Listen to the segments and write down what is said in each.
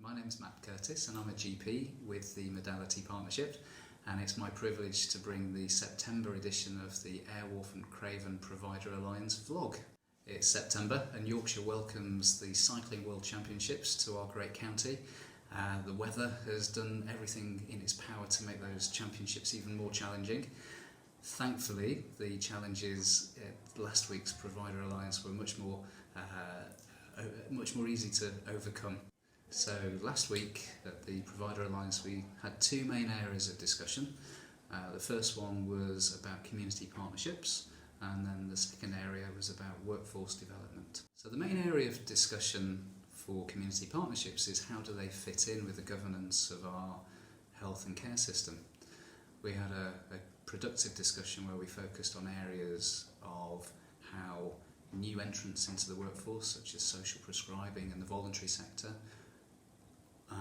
My name's Matt Curtis and I'm a GP with the Modality Partnership, and it's my privilege to bring the September edition of the Airwolf and Craven Provider Alliance vlog. It's September and Yorkshire welcomes the Cycling World Championships to our great county. The weather has done everything in its power to make those championships even more challenging. Thankfully, the challenges at last week's Provider Alliance were much more easy to overcome. So last week at the Provider Alliance we had two main areas of discussion. The first one was about community partnerships, and then the second area was about workforce development. So the main area of discussion for community partnerships is how do they fit in with the governance of our health and care system. We had a productive discussion where we focused on areas of how new entrants into the workforce, such as social prescribing and the voluntary sector,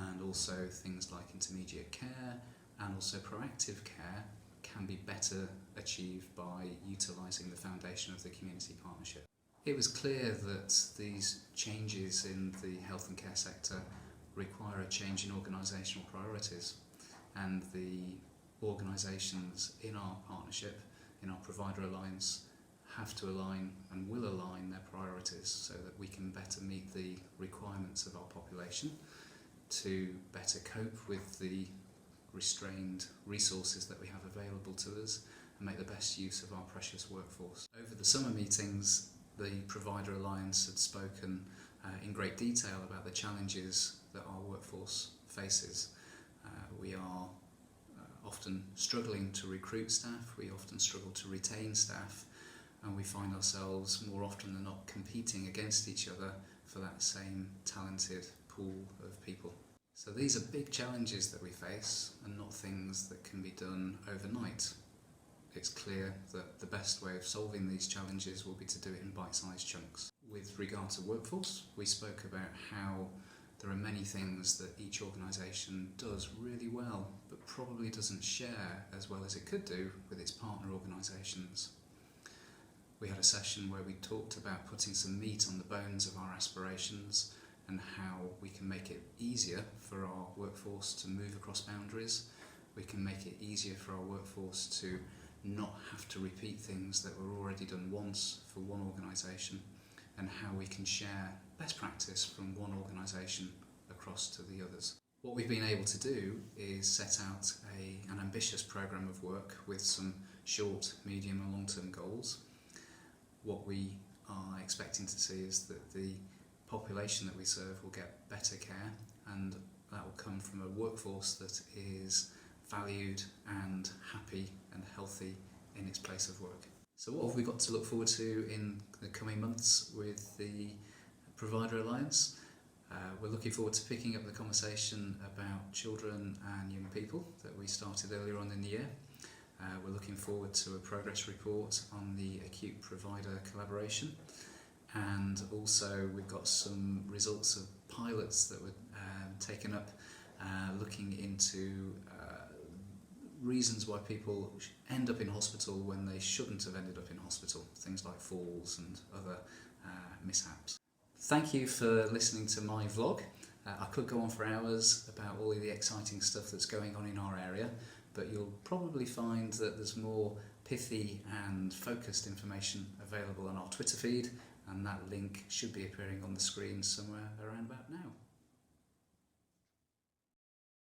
and also things like intermediate care and also proactive care, can be better achieved by utilising the foundation of the community partnership. It was clear that these changes in the health and care sector require a change in organisational priorities, and the organisations in our partnership, in our Provider Alliance, have to align and will align their priorities so that we can better meet the requirements of our population, to better cope with the restrained resources that we have available to us and make the best use of our precious workforce. Over the summer meetings, the Provider Alliance had spoken in great detail about the challenges that our workforce faces. We are often struggling to recruit staff, we often struggle to retain staff, and we find ourselves more often than not competing against each other for that same talented pool of people. So these are big challenges that we face and not things that can be done overnight. It's clear that the best way of solving these challenges will be to do it in bite-sized chunks. With regard to workforce, we spoke about how there are many things that each organisation does really well but probably doesn't share as well as it could do with its partner organisations. We had a session where we talked about putting some meat on the bones of our aspirations and how we can make it easier for our workforce to move across boundaries. We can make it easier for our workforce to not have to repeat things that were already done once for one organisation, and how we can share best practice from one organisation across to the others. What we've been able to do is set out an ambitious programme of work with some short, medium and long-term goals. What we are expecting to see is that the population that we serve will get better care, and that will come from a workforce that is valued and happy and healthy in its place of work. So what have we got to look forward to in the coming months with the Provider Alliance? We're looking forward to picking up the conversation about children and young people that we started earlier on in the year. We're looking forward to a progress report on the acute provider collaboration, and also we've got some results of pilots that were taken up looking into reasons why people end up in hospital when they shouldn't have ended up in hospital, things like falls and other mishaps. Thank you for listening to my vlog. I could go on for hours about all of the exciting stuff that's going on in our area, but you'll probably find that there's more pithy and focused information available on our Twitter feed, and that link should be appearing on the screen somewhere around about now.